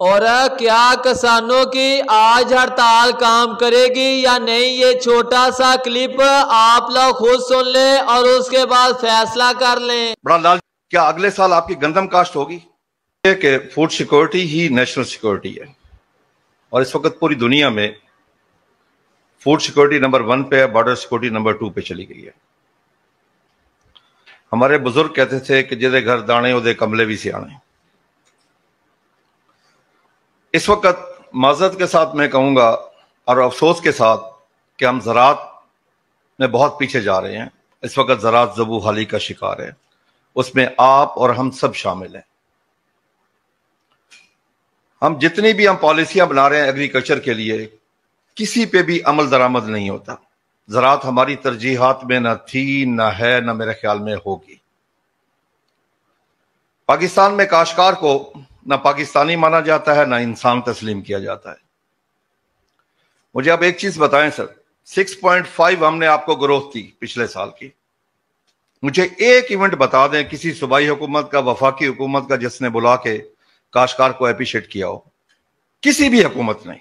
और क्या किसानों की आज हड़ताल काम करेगी या नहीं, ये छोटा सा क्लिप आप लोग खुद सुन लें और उसके बाद फैसला कर लें। बड़ा लाल, क्या अगले साल आपकी गंदम काश्त होगी? कि फूड सिक्योरिटी ही नेशनल सिक्योरिटी है और इस वक्त पूरी दुनिया में फूड सिक्योरिटी नंबर 1 पे है, बॉर्डर सिक्योरिटी नंबर 2 पे चली गई है। हमारे बुजुर्ग कहते थे कि जिदे घर दाने उदे कमले भी सियाने। इस वक्त माजरत के साथ मैं कहूंगा और अफसोस के साथ कि हम ज़राअत में बहुत पीछे जा रहे हैं। इस वक्त ज़राअत ज़बू हाली का शिकार है, उसमें आप और हम सब शामिल हैं। हम जितनी भी हम पॉलिसियां बना रहे हैं एग्रीकल्चर के लिए, किसी पे भी अमल दरामद नहीं होता। ज़राअत हमारी तरजीहात में न थी, न है, न मेरे ख्याल में होगी। पाकिस्तान में काश्तकार को न पाकिस्तानी माना जाता है, न इंसान तस्लीम किया जाता है। मुझे अब एक चीज बताएं सर, 6.5 हमने आपको ग्रोथ दी पिछले साल की। मुझे एक इवेंट बता दें किसी सूबाई हुकूमत का, वफाकी हुकूमत का, जिसने बुला के काश्तकार को अप्रिशिएट किया हो। किसी भी हुकूमत ने,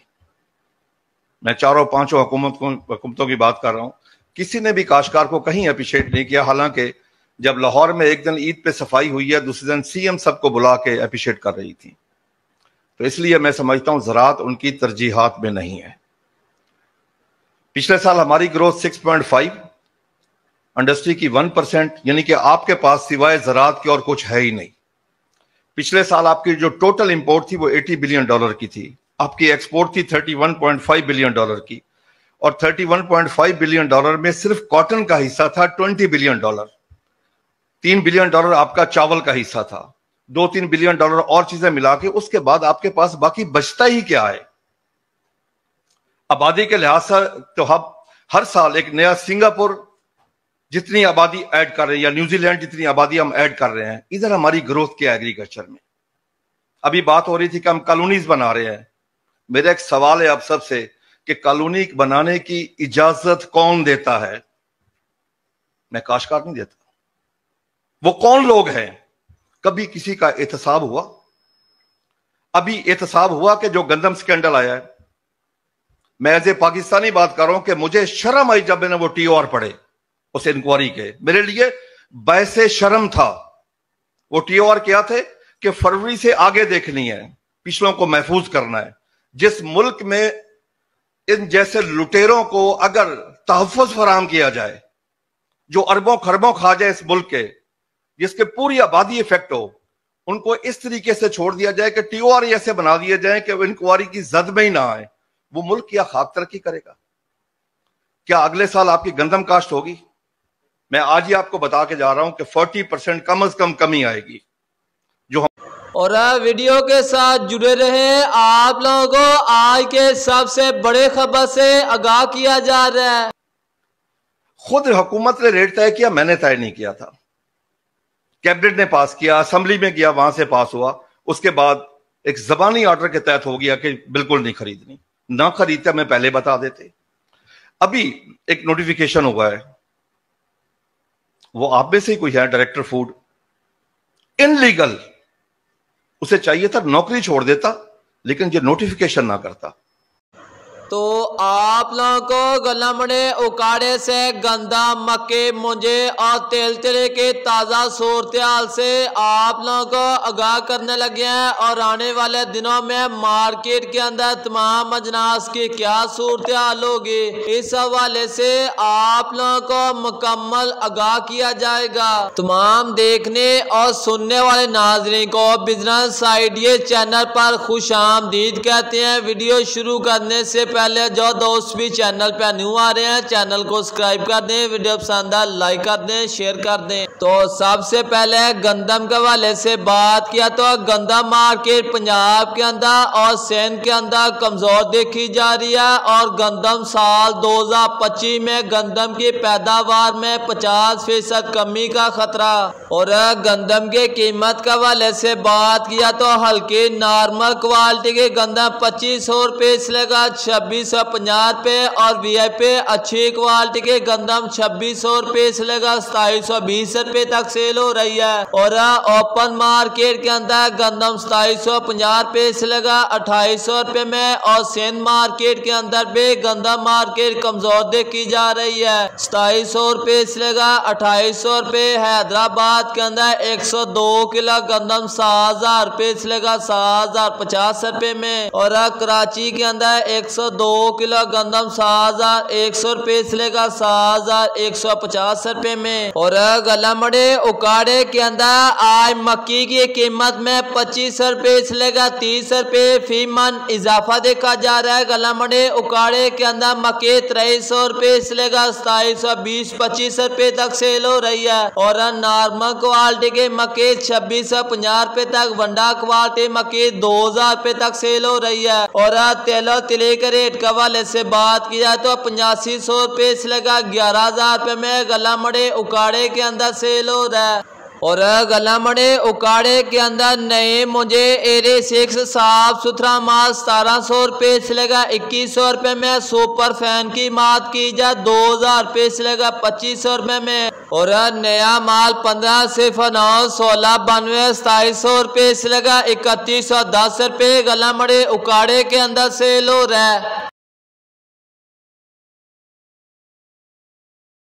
मैं 4-5 हुकूमतों की बात कर रहा हूं, किसी ने भी काश्तकार को कहीं अप्रिशिएट नहीं किया। हालांकि जब लाहौर में एक दिन ईद पे सफाई हुई है, दूसरे दिन सीएम सबको बुला के अप्रिशिएट कर रही थी। तो इसलिए मैं समझता हूं ज़राअत उनकी तरजीहात में नहीं है। पिछले साल हमारी ग्रोथ 6.5, इंडस्ट्री की 1%, यानी कि आपके पास सिवाय ज़राअत के और कुछ है ही नहीं। पिछले साल आपकी जो टोटल इंपोर्ट थी वो $80 बिलियन की थी, आपकी एक्सपोर्ट थी $31.5 बिलियन की, और $31.5 बिलियन में सिर्फ कॉटन का हिस्सा था $20 बिलियन। $3 बिलियन आपका चावल का हिस्सा था, $2-3 बिलियन और चीजें मिला के उसके बाद आपके पास बाकी बचता ही क्या है? आबादी के लिहाज से तो हम हर साल एक नया सिंगापुर जितनी आबादी ऐड कर रहे हैं या न्यूजीलैंड जितनी आबादी हम ऐड कर रहे हैं। इधर हमारी ग्रोथ क्या है एग्रीकल्चर में? अभी बात हो रही थी कि हम कॉलोनीज बना रहे हैं। मेरा एक सवाल है आप सबसे कि कॉलोनी बनाने की इजाजत कौन देता है? मैं काश्तकार नहीं देता। वो कौन लोग हैं? कभी किसी का एहतसाब हुआ? अभी एहतसाब हुआ कि जो गंदम स्कैंडल आया है, मैं एज ए पाकिस्तानी बात कर रहा हूं कि मुझे शर्म आई जब मैंने वो TOR पढ़े उस इंक्वायरी के। मेरे लिए बैसे शर्म था। वो TOR क्या थे कि फरवरी से आगे देखनी है, पिछलों को महफूज करना है। जिस मुल्क में इन जैसे लुटेरों को अगर तहफ़्फ़ुज़ फराहम किया जाए, जो अरबों खरबों खा जाए इस मुल्क के, जिसके पूरी आबादी इफेक्ट हो, उनको इस तरीके से छोड़ दिया जाए कि TOR ऐसे बना दिए जाए कि इंक्वायरी की जद में ही ना आए, वो मुल्क क्या खाक तरक्की करेगा? क्या अगले साल आपकी गंदम काश्त होगी? मैं आज ही आपको बता के जा रहा हूं कि 40% कम से कम कमी आएगी। जो हम और वीडियो के साथ जुड़े रहे। आप लोगों को आज के सबसे बड़े खबर से आगाह किया जा रहा है। खुद हुकूमत ने रेट तय किया, मैंने तय नहीं किया था। कैबिनेट ने पास किया, असेंबली में गया, वहां से पास हुआ। उसके बाद एक जबानी ऑर्डर के तहत हो गया कि बिल्कुल नहीं खरीदनी। ना खरीदते हमें पहले बता देते। अभी एक नोटिफिकेशन हुआ है, वो आप में से ही कोई है डायरेक्टर फूड, इनलीगल। उसे चाहिए था नौकरी छोड़ देता, लेकिन ये नोटिफिकेशन ना करता। तो आप लोगों को गलमड़े उकाड़े से गंदम, मक्के, मुंजे और तेल तेले के ताज़ा सूरत हाल से आप लोगों को आगाह करने लगे हैं। और आने वाले दिनों में मार्केट के अंदर तमाम अजनास की क्या सूरत हाल होगी, इस हवाले से आप लोगों को मुकम्मल आगाह किया जाएगा। तमाम देखने और सुनने वाले नाज़रीन को बिजनेस आइडिया चैनल पर खुश आमदीद कहते हैं। वीडियो शुरू करने से पहले जो दोस्त भी चैनल पे न्यू आ रहे हैं, चैनल को सब्सक्राइब कर दें, वीडियो पसंद आए लाइक कर दें, शेयर कर दें। तो सबसे पहले गंदम के हवाले से बात किया तो गंदम मार्केट पंजाब के अंदर और सिंध के अंदर कमजोर देखी जा रही है। और गंदम साल 2025 में गंदम की पैदावार में 50% कमी का खतरा। और गंदम के कीमत के हवाले से बात किया तो हल्की नॉर्मल क्वालिटी के गंदम 2500 रुपये से लेकर 2650 रुपये और VIP अच्छी क्वालिटी के गंदम 2600 रुपये से लेकर 2720 रुपये तक सेल हो रही है। और ओपन मार्केट के अंदर गंदम 2750 रुपये से लेकर 2800 रुपये में और सिंध मार्केट के अंदर भी गंदम मार्केट कमजोर देखी जा रही है। 2700 रुपये से लेकर 2800 रुपये। हैदराबाद के अंदर 102 किलो गंदम 7000 रुपये से लेकर 7050 रुपये में और कराची के अंदर 102 किलो गंदम 7100 रुपये से लेकर 7150 रुपये में। और गला मड़े उकाड़े के अंदर आज मक्की की कीमत में 25 रुपये से लेकर 30 रुपये फी मन इजाफा देखा जा रहा है। गला मड़े उकाड़े के अंदर मक्की 2300 रुपये से लेकर 2720-25 रुपये तक सेल हो रही है। और नॉर्मल क्वालिटी के मक्की 2650 रुपये तक, वंडा क्वालिटी मक्की 2000 रुपये तक सेल हो रही है। और तेलो तिले के रेट के हवाले से बात की जाए तो 8500 रुपये से लेकर 11000 रुपये में गला मड़े उकाड़े के अंदर सेल हो रहा है। और गला मड़े उकाड़े के अंदर नए मुझे एरे 6 साफ सुथरा माल 1700 रुपये से लेकर 2100 रुपये में। सुपर फैन की बात की जाए 2000 रुपये से लेकर 2500 रुपये में। और नया माल 15 सिर्फ 9 16 92 2700 रुपये से लेकर 3110 रुपये गला मड़े उकाड़े के अंदर सेल हो रहा है।